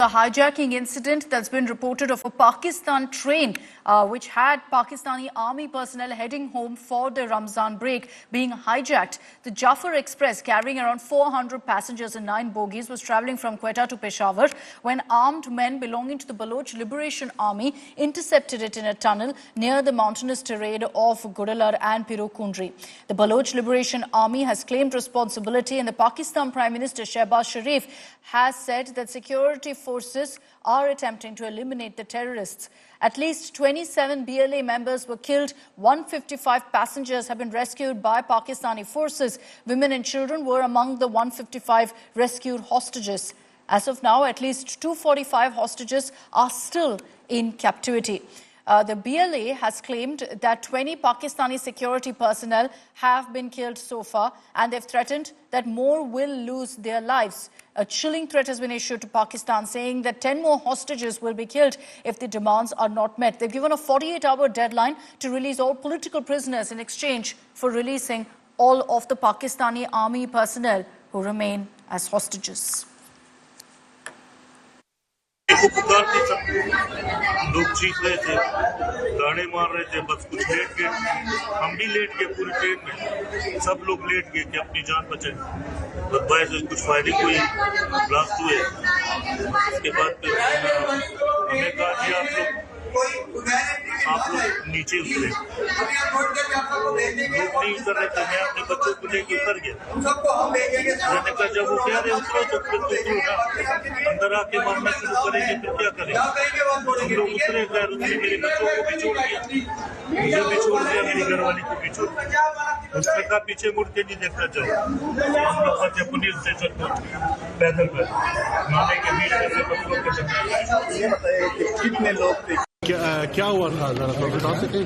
A hijacking incident that's been reported of a Pakistan train which had Pakistani army personnel heading home for the Ramzan break being hijacked. The Jaffar Express, carrying around 400 passengers and 9 bogies, was travelling from Quetta to Peshawar when armed men belonging to the Baloch Liberation Army intercepted it in a tunnel near the mountainous terrain of Gudalar and Pirokundri. The Baloch Liberation Army has claimed responsibility, and the Pakistan Prime Minister Shehbaz Sharif has said that security forces are attempting to eliminate the terrorists. At least 27 BLA members were killed. 155 passengers have been rescued by Pakistani forces. Women and children were among the 155 rescued hostages. As of now, at least 245 hostages are still in captivity. The BLA has claimed that 20 Pakistani security personnel have been killed so far, and they've threatened that more will lose their lives. A chilling threat has been issued to Pakistan, saying that 10 more hostages will be killed if the demands are not met. They've given a 48-hour deadline to release all political prisoners in exchange for releasing all of the Pakistani army personnel who remain as hostages. लोग चीख रहे थे, गाने मार रहे थे, बस कुछ लेट गए, हम भी लेट गए पूरी ट्रेन में, सब लोग लेट गए कि अपनी जान बचाएं। बदबाई से कुछ फायरिंग हुई, ब्लास्ट हुए, उसके बाद हमने कहा कि आप लोग नीचे उतरे। लोग नहीं उतर रहे थे, मैं अपने बच्चों को लेके उतर गया। मैंने कहा जब वो कह रहे उतरो तो फिर उतरो ना, अंदर आके मारना शुरू करेंगे फिर क्या करेंगे। हम लोग उतरे, खैर उसने मेरे बच्चों को भी छोड़ दिया, मुझे भी छोड़ दिया, मेरी घरवाली को भी छोड़ दिया। उसने कहा पीछे मुड़ के नहीं देखना चाहिए। हम लोग बच्चे पुलिस स्टेशन पहुंच गए पैदल पर, नाले के बीच में से पत्थरों के चक्कर। ये बताइए कि कितने लोग थे, क्या हुआ था, जरा तो बता सकें?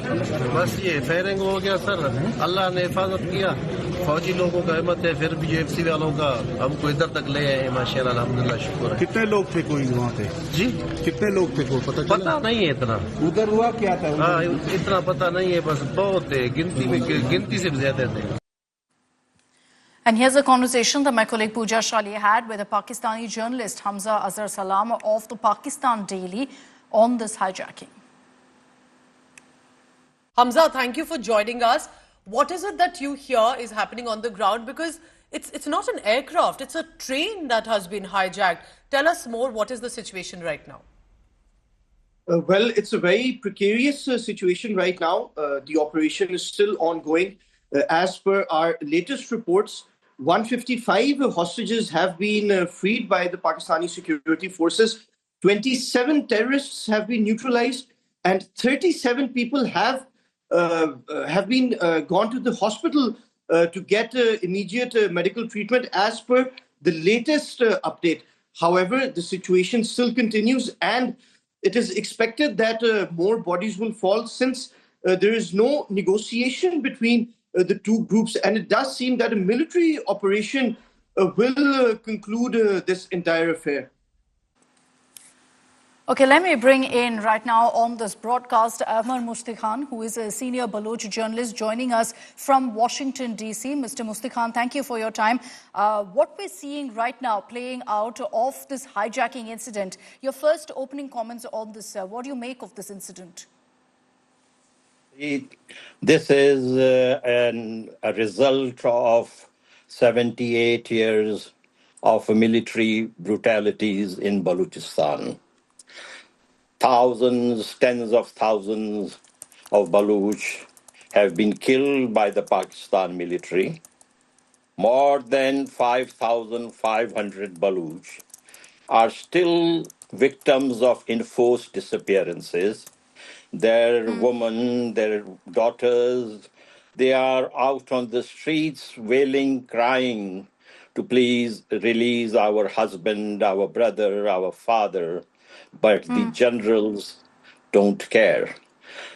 बस ये फायरिंग हो गया सर, अल्लाह ने हिफाजत किया। फौजी लोगों का हिम्मत है, फिर भी यूएफसी वालों का हमको इधर तक ले आए हैं, माशाल्लाह अल्हम्दुलिल्लाह, शुक्र। कितने लोग थे कोई वहाँ पे? जी कितने लोग थे, कोई पता नहीं है इतना। उधर हुआ क्या था? हाँ, इतना पता नहीं है, बस बहुत है, गिनती से ज्यादा थे। And here's a conversation that my colleague Pooja Shali had with a Pakistani journalist, Hamza Azhar Salam, of the Pakistan Daily, on this hijacking. Hamza, thank you for joining us. What is it that you hear is happening on the ground? Because it's not an aircraft, it's a train that has been hijacked. Tell us more, what is the situation right now? Well, it's a very precarious situation right now. The operation is still ongoing. As per our latest reports, 155 hostages have been freed by the Pakistani security forces. 27 terrorists have been neutralized, and 37 people have been gone to the hospital to get immediate medical treatment as per the latest update. However, the situation still continues, and it is expected that more bodies will fall, since there is no negotiation between the two groups, and it does seem that a military operation will conclude this entire affair. Okay, let me bring in right now on this broadcast Amar Mustikhan, who is a senior Baloch journalist joining us from Washington, D.C. Mr. Mustikhan, thank you for your time. What we're seeing right now playing out of this hijacking incident, your first opening comments on this, what do you make of this incident? This is a result of 78 years of military brutalities in Balochistan. Thousands, tens of thousands of Baloch have been killed by the Pakistan military. More than 5,500 Baloch are still victims of enforced disappearances. Their women, their daughters, they are out on the streets wailing, crying to please release our husband, our brother, our father. But the generals don't care.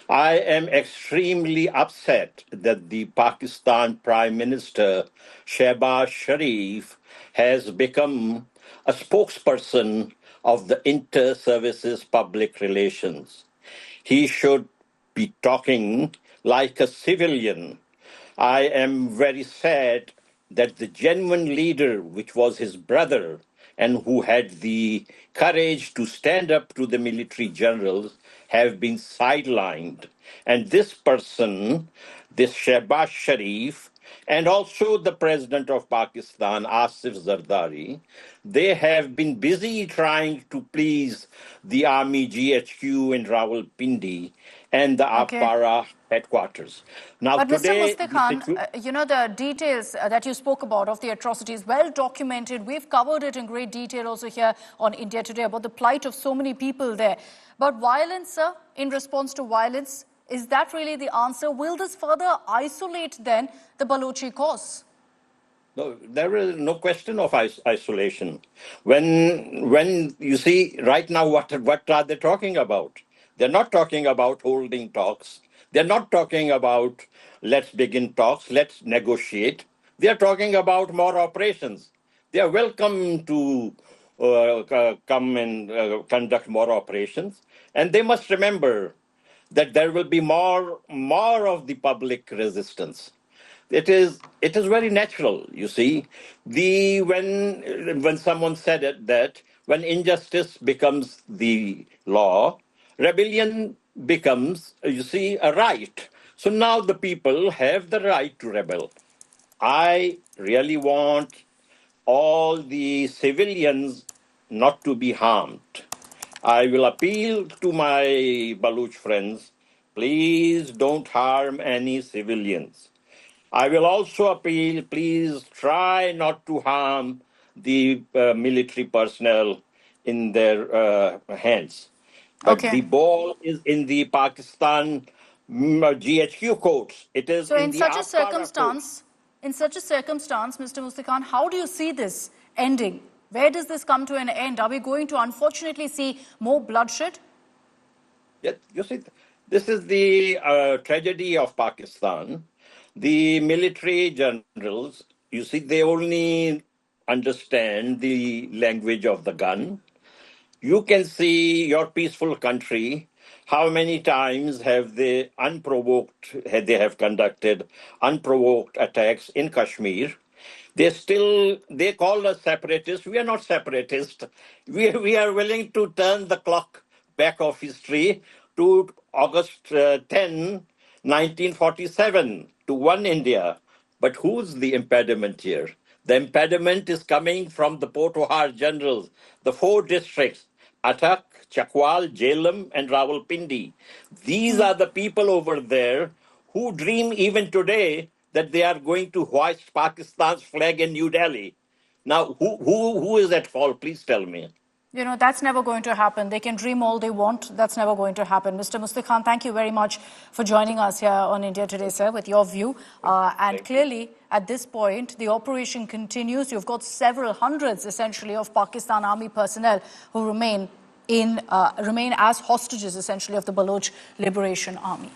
I am extremely upset that the Pakistan Prime Minister Shehbaz Sharif has become a spokesperson of the inter-services public relations. He should be talking like a civilian. I am very sad that the genuine leader, which was his brother, and who had the courage to stand up to the military generals have been sidelined. And this person, this Shehbaz Sharif, and also the president of Pakistan, Asif Zardari, they have been busy trying to please the army GHQ in Rawalpindi and the Apara headquarters. Now, But Mr. today, Mustakhan, you know, the details that you spoke about of the atrocities, well documented. We've covered it in great detail also here on India Today about the plight of so many people there. But violence, sir, in response to violence, is that really the answer? Will this further isolate then the Balochi cause? No, there is no question of isolation. When you see right now, what are they talking about? They're not talking about holding talks. They're not talking about let's begin talks, let's negotiate. They're talking about more operations. They are welcome to come and conduct more operations. And they must remember that there will be more of the public resistance. It is very natural, you see. When someone said it, that when injustice becomes the law, rebellion becomes, you see, a right. So now the people have the right to rebel. I really want all the civilians not to be harmed. I will appeal to my Baloch friends, please don't harm any civilians. I will also appeal, please try not to harm the military personnel in their hands. But the ball is in the Pakistan GHQ courts. It is So in in the such a Apara circumstance, Mr. Mustakhan, how do you see this ending? Where does this come to an end? Are we going to unfortunately see more bloodshed? Yeah, you see, this is the tragedy of Pakistan. The military generals, you see, they only understand the language of the gun. You can see your peaceful country. How many times have they have conducted unprovoked attacks in Kashmir? They call us separatists. We are not separatists. We are willing to turn the clock back of history to August 10, 1947, to one India. But who's the impediment here? The impediment is coming from the Pothohar generals, the 4 districts, Atak, Chakwal, Jhelum, and Rawalpindi. These are the people over there who dream even today that they are going to hoist Pakistan's flag in New Delhi. Now, who is at fault? Please tell me. You know, that's never going to happen. They can dream all they want. That's never going to happen. Mr. Mustakhan, thank you very much for joining us here on India Today, sir, with your view. And clearly, at this point, the operation continues. You've got several hundreds, essentially, of Pakistan Army personnel who remain as hostages, essentially, of the Baloch Liberation Army.